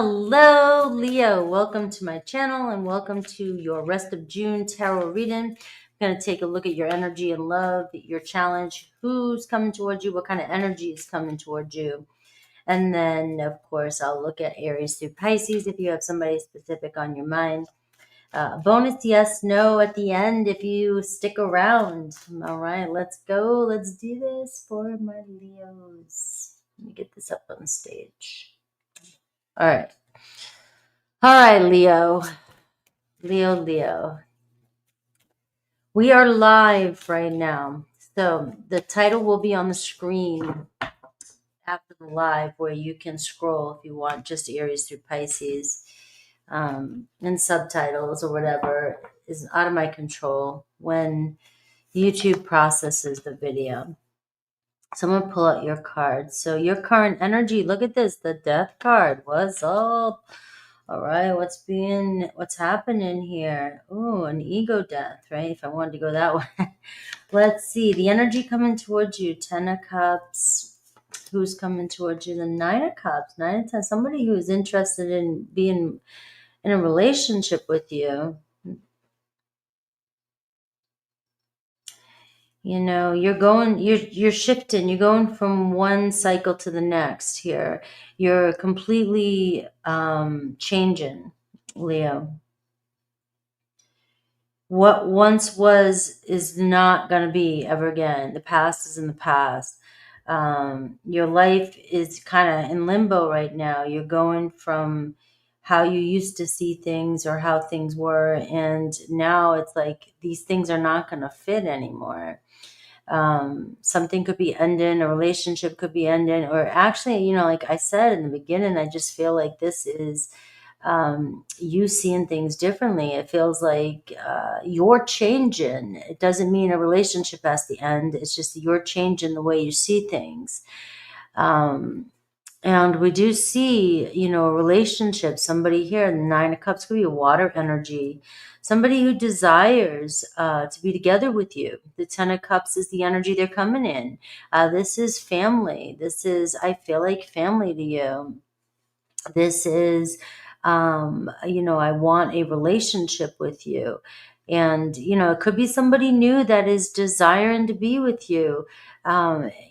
Hello, Leo. Welcome to my channel and welcome to your rest of June tarot reading. I'm going to take a look at your energy and love, your challenge, who's coming towards you, what kind of energy is coming towards you. And then, of course, I'll look at Aries through Pisces if you have somebody specific on your mind. Bonus yes, no at the end if you stick around. All right, let's go. Let's do this for my Leos. Let me get this up on stage. All right. All right, Leo. Leo. We are live right now. So the title will be on the screen after the live where you can scroll if you want, just Aries through Pisces. And subtitles or whatever is out of my control when YouTube processes the video. So I'm going to pull out your cards. So your current energy, look at this, the Death card. What's up? All right, what's happening here? Oh, an ego death, right? If I wanted to go that way. Let's see, the energy coming towards you, 10 of Cups. Who's coming towards you? The 9 of Cups, 9 of 10. Somebody who is interested in being in a relationship with you. You know, you're shifting, you're going from one cycle to the next here. You're completely changing, Leo. What once was is not going to be ever again. The past is in the past. Your life is kind of in limbo right now. You're going from how you used to see things or how things were, and now it's like these things are not going to fit anymore. Something could be ending, a relationship could be ending, or actually, you know, like I said in the beginning, I just feel like this is you seeing things differently. It feels like you're changing. It doesn't mean a relationship has to end. It's just you're changing the way you see things. And we do see, you know, a relationship, somebody here, the 9 of Cups could be a water energy, somebody who desires to be together with you. The 10 of Cups is the energy they're coming in. This is family. This is, I feel like family to you. This is, you know, I want a relationship with you. And, you know, it could be somebody new that is desiring to be with you,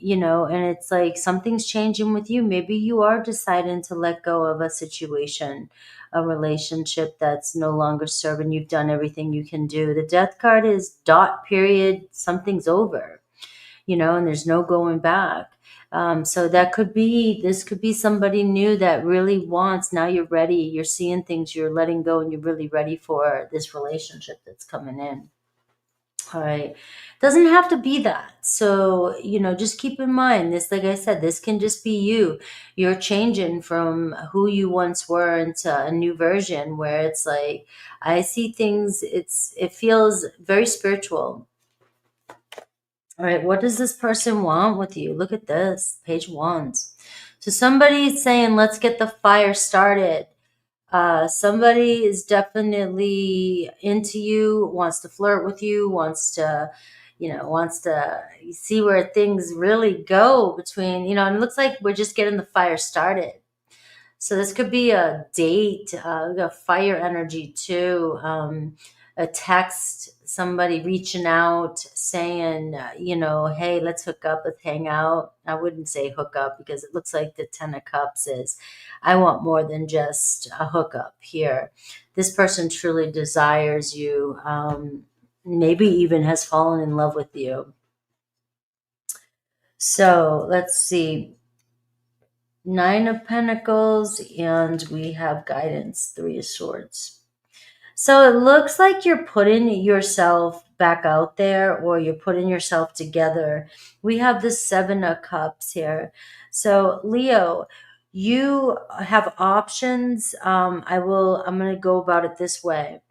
you know, and it's like something's changing with you. Maybe you are deciding to let go of a situation, a relationship that's no longer serving. You've done everything you can do. The Death card is dot, period, something's over, you know, and there's no going back. So this could be somebody new that really wants, now you're ready, you're seeing things, you're letting go, and you're really ready for this relationship that's coming in. All right. Doesn't have to be that. So, you know, just keep in mind this, like I said, this can just be you. You're changing from who you once were into a new version where it's like, I see things, it feels very spiritual. All right, what does this person want with you? Look at this, Page of Wands. So somebody's saying, let's get the fire started. Somebody is definitely into you, wants to flirt with you, wants to see where things really go between, you know, and it looks like we're just getting the fire started. So this could be a date, we got fire energy too, a text, somebody reaching out saying, you know, hey, let's hook up, let's hang out. I wouldn't say hook up because it looks like the 10 of Cups is, I want more than just a hookup here. This person truly desires you, maybe even has fallen in love with you. So let's see. 9 of Pentacles, and we have guidance, 3 of Swords. So it looks like you're putting yourself back out there, or you're putting yourself together. We have the 7 of Cups here. So Leo, you have options. I'm going to go about it this way.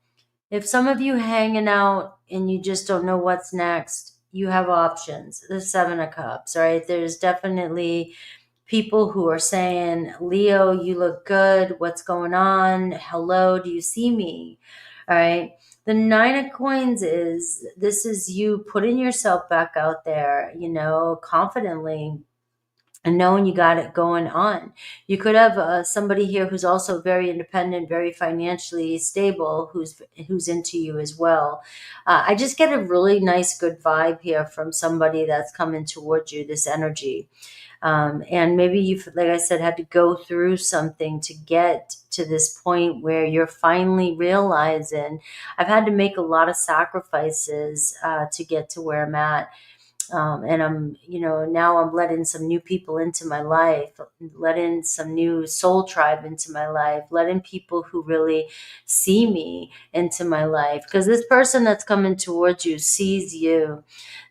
If some of you hanging out and you just don't know what's next, you have options. The 7 of Cups, right? There's definitely people who are saying, Leo, you look good. What's going on? Hello, do you see me? All right. The 9 of Coins this is you putting yourself back out there, you know, confidently. and knowing you got it going on. You could have somebody here who's also very independent, very financially stable, who's into you as well. I just get a really nice, good vibe here from somebody that's coming towards you, this energy. And maybe you've, like I said, had to go through something to get to this point where you're finally realizing I've had to make a lot of sacrifices to get to where I'm at. And now I'm letting some new people into my life, letting some new soul tribe into my life, letting people who really see me into my life. Because this person that's coming towards you sees you.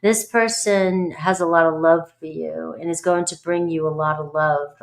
This person has a lot of love for you and is going to bring you a lot of love.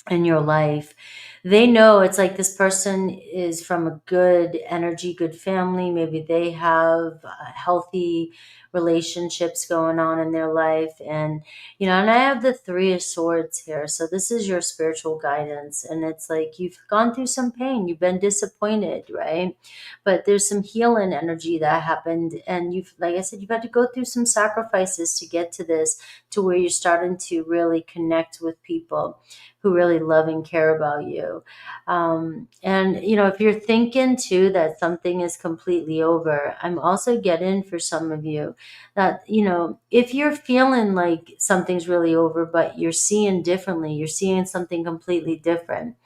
In your life. They know it's like this person is from a good energy, good family. Maybe they have healthy relationships going on in their life. And I have the Three of Swords here. So this is your spiritual guidance. And it's like you've gone through some pain. You've been disappointed, right? But there's some healing energy that happened. And like I said, you've had to go through some sacrifices to get to this, to where you're starting to really connect with people who really love and care about you. And if you're thinking too that something is completely over, I'm also getting for some of you that, if you're feeling like something's really over, but you're seeing differently, you're seeing something completely different.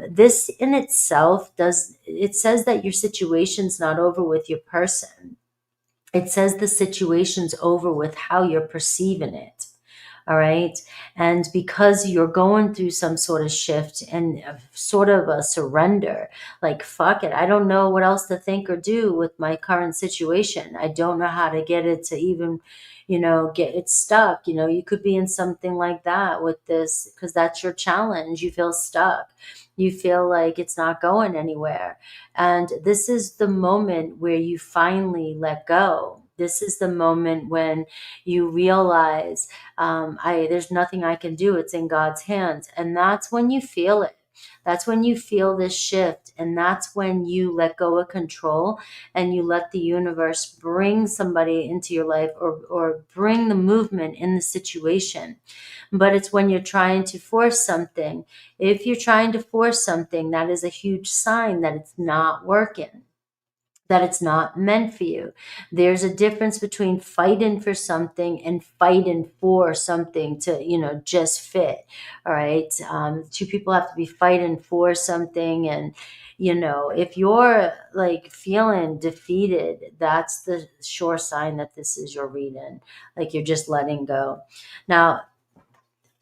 This in itself it says that your situation's not over with your person. It says the situation's over with how you're perceiving it. All right. And because you're going through some sort of shift and sort of a surrender, like, fuck it. I don't know what else to think or do with my current situation. I don't know how to get it to even, get it stuck. You could be in something like that with this because that's your challenge. You feel stuck. You feel like it's not going anywhere. And this is the moment where you finally let go. This is the moment when you realize there's nothing I can do. It's in God's hands. And that's when you feel it. That's when you feel this shift. And that's when you let go of control and you let the universe bring somebody into your life or bring the movement in the situation. But it's when you're trying to force something. If you're trying to force something, that is a huge sign that it's not working, that it's not meant for you. There's a difference between fighting for something and fighting for something to, just fit. All right. Two people have to be fighting for something. And, if you're like feeling defeated, that's the sure sign that this is your reading. Like you're just letting go. Now,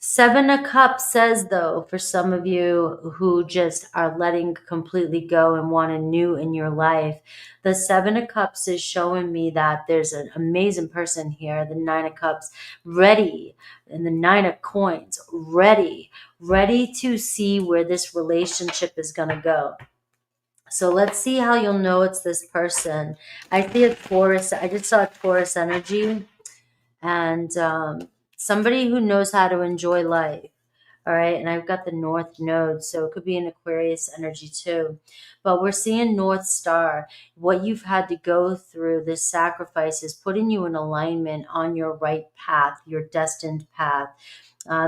Seven of Cups says, though, for some of you who just are letting completely go and want a new in your life, the Seven of Cups is showing me that there's an amazing person here. The Nine of Cups, ready, and the Nine of Coins, ready to see where this relationship is going to go. So let's see how you'll know it's this person. I see a Taurus. I just saw a Taurus energy. And somebody who knows how to enjoy life. All right. And I've got the North Node, so it could be an Aquarius energy too. But we're seeing North Star. What you've had to go through, this sacrifice, is putting you in alignment on your right path, your destined path.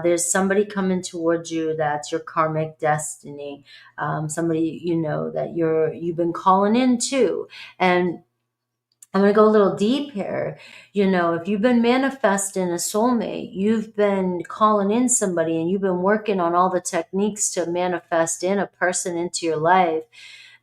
There's somebody coming towards you that's your karmic destiny. Somebody that you've been calling in to. And I'm going to go a little deep here. If you've been manifesting a soulmate, you've been calling in somebody and you've been working on all the techniques to manifest in a person into your life,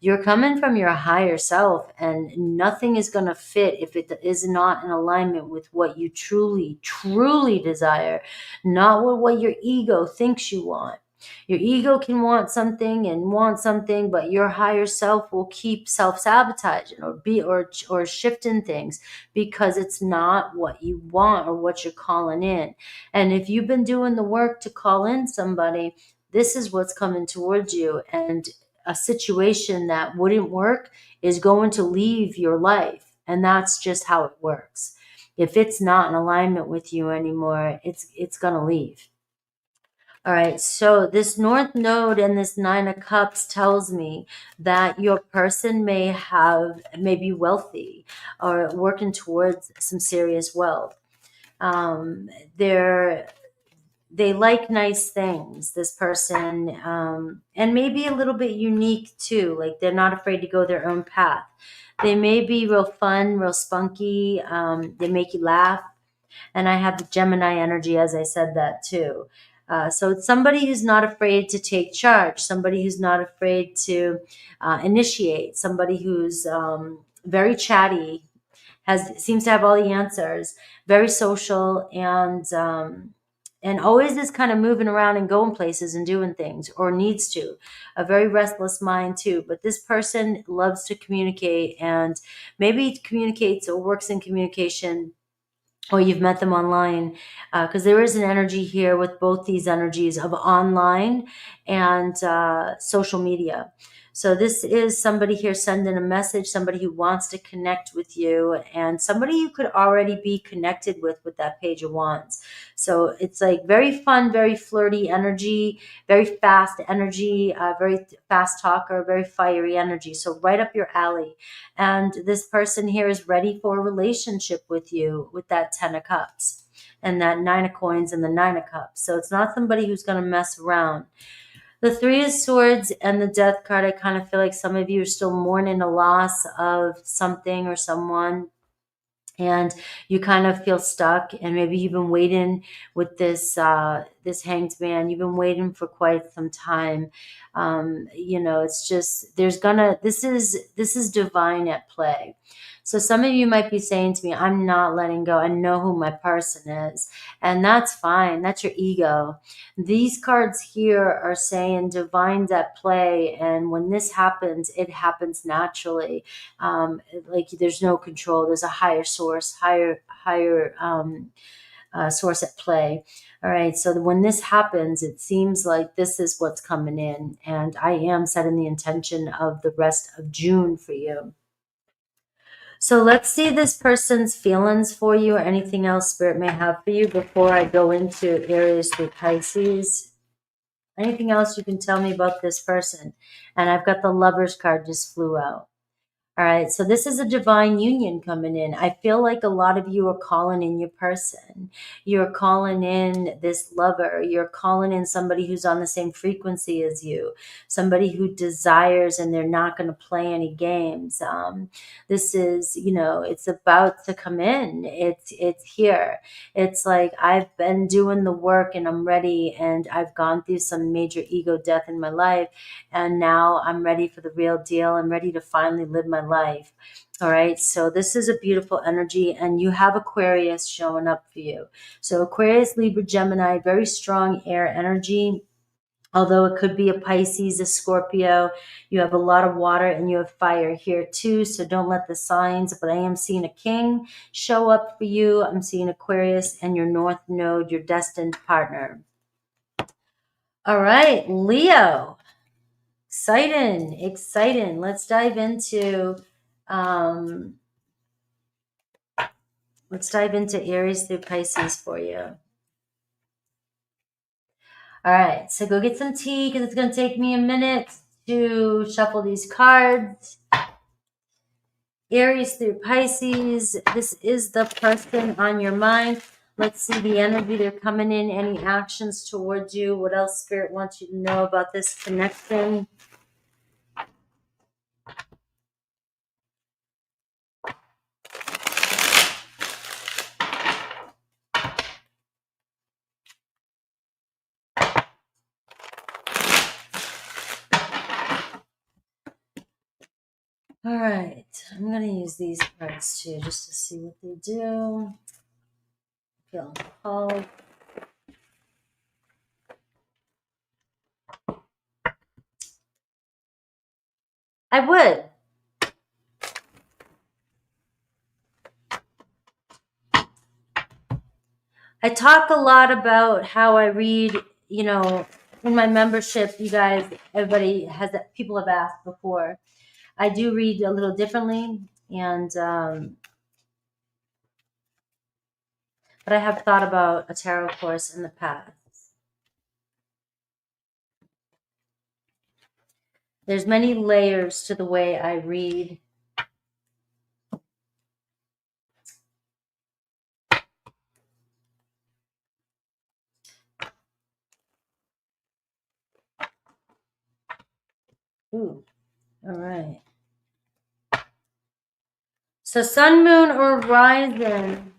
you're coming from your higher self, and nothing is going to fit if it is not in alignment with what you truly, truly desire, not with what your ego thinks you want. Your ego can want something, but your higher self will keep self-sabotaging or shifting things because it's not what you want or what you're calling in. And if you've been doing the work to call in somebody, this is what's coming towards you. And a situation that wouldn't work is going to leave your life. And that's just how it works. If it's not in alignment with you anymore, it's going to leave. All right, so this North Node and this Nine of Cups tells me that your person may be wealthy or working towards some serious wealth. They're they like nice things, this person, and maybe a little bit unique too. Like they're not afraid to go their own path. They may be real fun, real spunky. They make you laugh. And I have the Gemini energy, as I said that too. So it's somebody who's not afraid to take charge, somebody who's not afraid to initiate, somebody who's very chatty, seems to have all the answers, very social, and always is kind of moving around and going places and doing things, or needs to. A very restless mind too. But this person loves to communicate, and maybe communicates or works in communication, or you've met them online, because there is an energy here with both these energies of online and social media. So this is somebody here sending a message, somebody who wants to connect with you, and somebody you could already be connected with that Page of Wands. So it's like very fun, very flirty energy, very fast energy, very fast talker, very fiery energy. So right up your alley. And this person here is ready for a relationship with you with that 10 of Cups and that 9 of Coins and the 9 of Cups. So it's not somebody who's going to mess around. The 3 of Swords and the Death card, I kind of feel like some of you are still mourning a loss of something or someone, and you kind of feel stuck, and maybe you've been waiting with this Hanged Man. You've been waiting for quite some time. It's just this is divine at play. So some of you might be saying to me, I'm not letting go. I know who my person is, and that's fine. That's your ego. These cards here are saying divine's at play, and when this happens, it happens naturally. Like there's no control. There's a higher source, higher source at play. All right. So when this happens, it seems like this is what's coming in, and I am setting the intention of the rest of June for you. So let's see this person's feelings for you, or anything else Spirit may have for you before I go into Aries through Pisces. Anything else you can tell me about this person? And I've got the Lovers card just flew out. All right, so this is a divine union coming in. I feel like a lot of you are calling in your person. You're calling in this lover. You're calling in somebody who's on the same frequency as you, somebody who desires, and they're not going to play any games. This is, it's about to come in. It's here. It's like I've been doing the work and I'm ready, and I've gone through some major ego death in my life, and now I'm ready for the real deal. I'm ready to finally live my life. All right. So this is a beautiful energy, and you have Aquarius showing up for you. So Aquarius, Libra, Gemini, very strong air energy. Although it could be a Pisces, a Scorpio, you have a lot of water and you have fire here too. So don't let the signs, but I am seeing a king show up for you. I'm seeing Aquarius and your North Node, your destined partner. All right, Leo. Exciting. Let's dive into Aries through Pisces for you. All right, so go get some tea, because it's going to take me a minute to shuffle these cards. Aries through Pisces. This is the person on your mind. Let's see the energy they're coming in, any actions towards you. What else Spirit wants you to know about this connection? All right, I'm going to use these cards too, just to see what they do. Feel called. I would. I talk a lot about how I read, in my membership. You guys, people have asked before. I do read a little differently, and but I have thought about a tarot course in the past. There's many layers to the way I read. Ooh, all right. So sun, moon, or rising.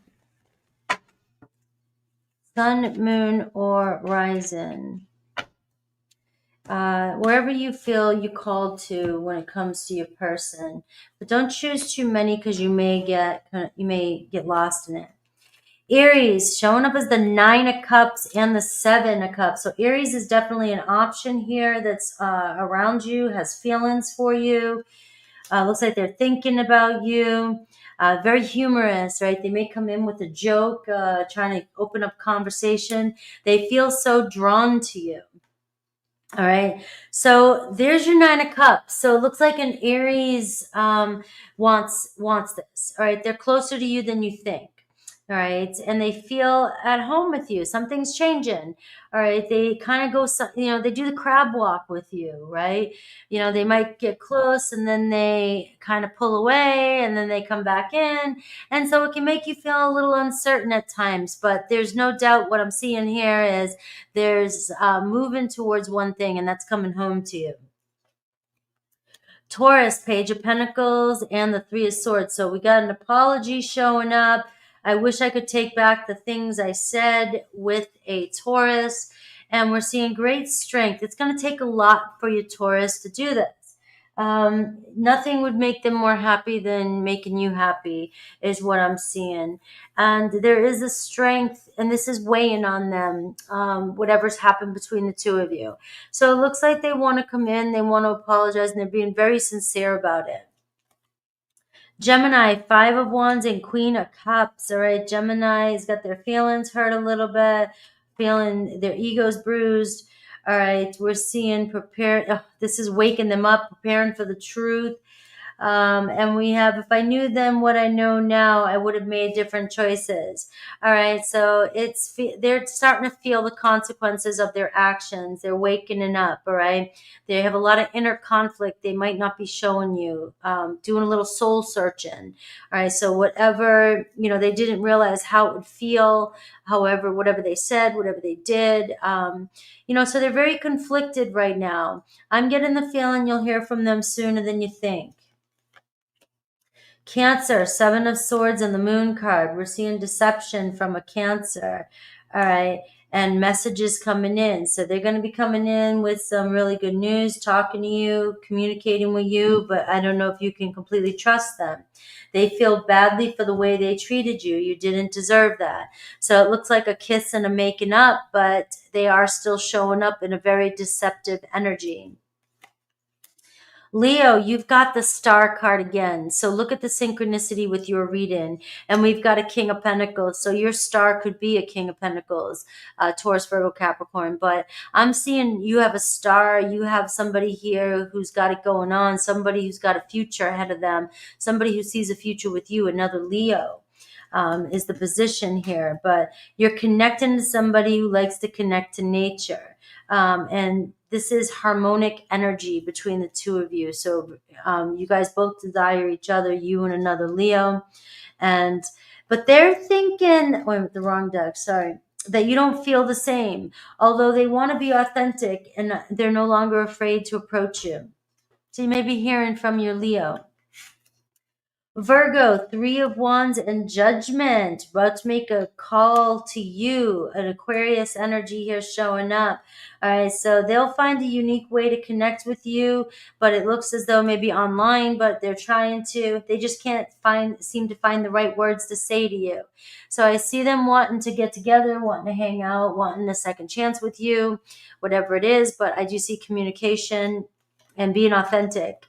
Sun, moon, or rising. Wherever you feel you called to when it comes to your person, but don't choose too many because you may get lost in it. Aries showing up as the 9 of Cups and the 7 of Cups. So Aries is definitely an option here that's around you, has feelings for you. Looks like they're thinking about you. Very humorous, right? They may come in with a joke, trying to open up conversation. They feel so drawn to you. All right. So there's your 9 of Cups. So it looks like an Aries wants this. All right. They're closer to you than you think. All right. And they feel at home with you. Something's changing. All right. They kind of go, they do the crab walk with you, right? They might get close and then they kind of pull away and then they come back in. And so it can make you feel a little uncertain at times. But there's no doubt what I'm seeing here is there's moving towards one thing, and that's coming home to you. Taurus, Page of Pentacles, and the Three of Swords. So we got an apology showing up. I wish I could take back the things I said with a Taurus. And we're seeing great strength. It's going to take a lot for your Taurus to do this. Nothing would make them more happy than making you happy is what I'm seeing. And there is a strength, and this is weighing on them, whatever's happened between the two of you. So it looks like they want to come in, they want to apologize, and they're being very sincere about it. Gemini, 5 of Wands and Queen of Cups. All right, Gemini's got their feelings hurt a little bit, feeling their egos bruised. All right, we're seeing this is waking them up, preparing for the truth. And we have, if I knew then what I know now, I would have made different choices. All right. So they're starting to feel the consequences of their actions. They're waking up. All right. They have a lot of inner conflict. They might not be showing you, doing a little soul searching. All right. So whatever, they didn't realize how it would feel. However, whatever they said, whatever they did, so they're very conflicted right now. I'm getting the feeling you'll hear from them sooner than you think. Cancer, 7 of Swords and the Moon card. We're seeing deception from a Cancer. All right. And messages coming in. So they're going to be coming in with some really good news, talking to you, communicating with you, but I don't know if you can completely trust them. They feel badly for the way they treated you. You didn't deserve that. So it looks like a kiss and a making up, but they are still showing up in a very deceptive energy. Leo, you've got the Star card again. So look at the synchronicity with your reading. And we've got a King of Pentacles. So your star could be a King of Pentacles, Taurus, Virgo, Capricorn. But I'm seeing you have a star. You have somebody here who's got it going on. Somebody who's got a future ahead of them. Somebody who sees a future with you, another Leo. Is the position here. But you're connecting to somebody who likes to connect to nature. And this is harmonic energy between the two of you. So you guys both desire each other, you and another Leo. But they're thinking, the wrong deck, sorry, that you don't feel the same. Although they want to be authentic and they're no longer afraid to approach you. So you may be hearing from your Leo. Virgo, 3 of Wands and Judgment. About to make a call to you. An Aquarius energy here showing up. All right, so they'll find a unique way to connect with you, but it looks as though maybe online, but they're trying to. They just can't seem to find the right words to say to you. So I see them wanting to get together, wanting to hang out, wanting a second chance with you, whatever it is, but I do see communication and being authentic.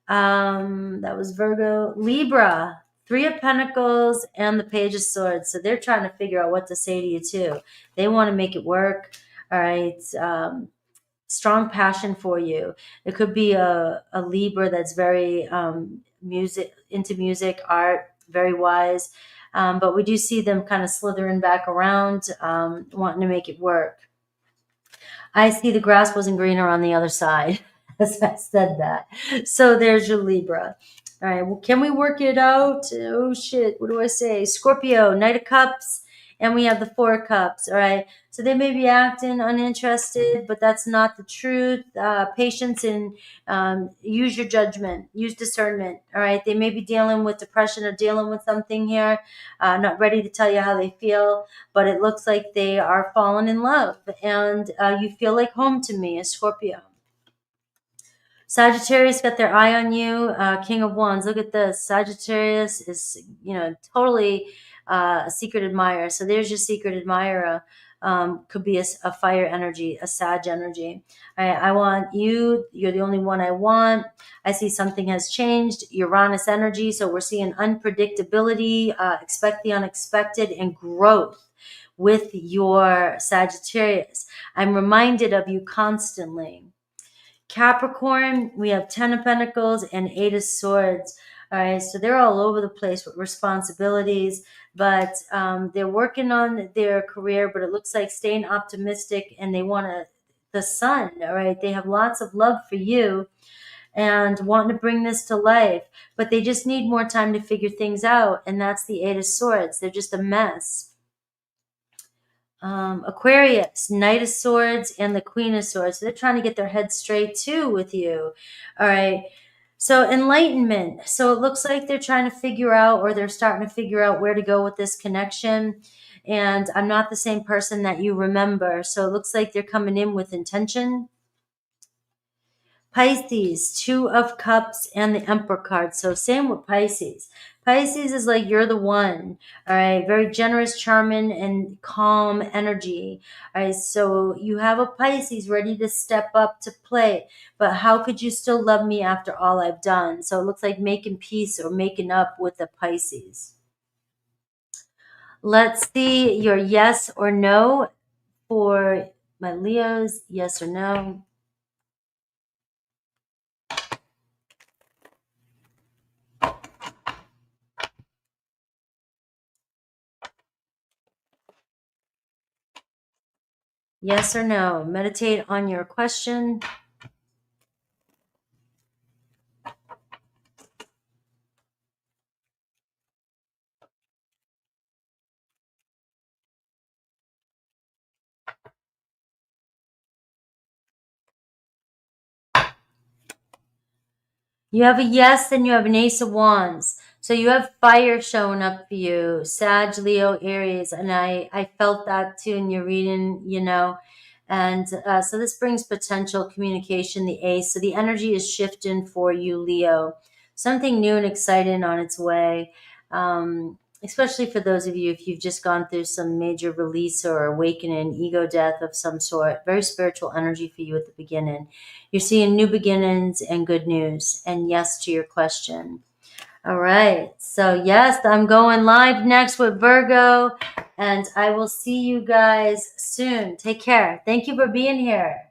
That was Virgo. Libra, 3 of Pentacles and the Page of Swords. So they're trying to figure out what to say to you too. They want to make it work. All right. Strong passion for you. It could be a Libra that's very into music, art, very wise. But we do see them kind of slithering back around, wanting to make it work. I see the grass wasn't greener on the other side. As I said that. So there's your Libra. All right. Well, can we work it out? Oh, shit. What do I say? Scorpio, Knight of Cups And we have the Four of Cups, all right? So they may be acting uninterested, but that's not the truth. Patience and use your judgment, use discernment, all right? They may be dealing with depression or dealing with something here. Not ready to tell you how they feel, but it looks like they are falling in love. And you feel like home to me, a Scorpio. Sagittarius got their eye on you. King of Wands. Look at this. Sagittarius is, totally a secret admirer. So there's your secret admirer. Could be a fire energy, a Sag energy. All right, I want you. You're the only one I want. I see something has changed. Uranus energy. So we're seeing unpredictability. Expect the unexpected and growth with your Sagittarius. I'm reminded of you constantly. Capricorn, we have Ten of Pentacles and Eight of Swords. All right, so they're all over the place with responsibilities, but they're working on their career, but it looks like staying optimistic, and they want the sun, all right? They have lots of love for you and wanting to bring this to life, but they just need more time to figure things out, and that's the Eight of Swords. They're just a mess. Aquarius, Knight of Swords and the Queen of Swords. So they're trying to get their head straight too with you. All right. So enlightenment. So it looks like they're trying to figure out, or they're starting to figure out where to go with this connection. And I'm not the same person that you remember. So it looks like they're coming in with intention. Pisces, Two of Cups and the Emperor card. So same with Pisces. Pisces is like you're the one, all right? Very generous, charming, and calm energy, all right? So you have a Pisces ready to step up to play, but how could you still love me after all I've done? So it looks like making peace or making up with the Pisces. Let's see your yes or no for my Leos. Yes or no? Yes or no? Meditate on your question. You have a yes and you have an Ace of Wands. So you have fire showing up for you, Sag, Leo, Aries. And I felt that too in your reading, And so this brings potential communication, the Ace. So the energy is shifting for you, Leo. Something new and exciting on its way. Especially for those of you, if you've just gone through some major release or awakening, ego death of some sort. Very spiritual energy for you at the beginning. You're seeing new beginnings and good news. And yes to your question. All right. So yes, I'm going live next with Virgo. And I will see you guys soon. Take care. Thank you for being here.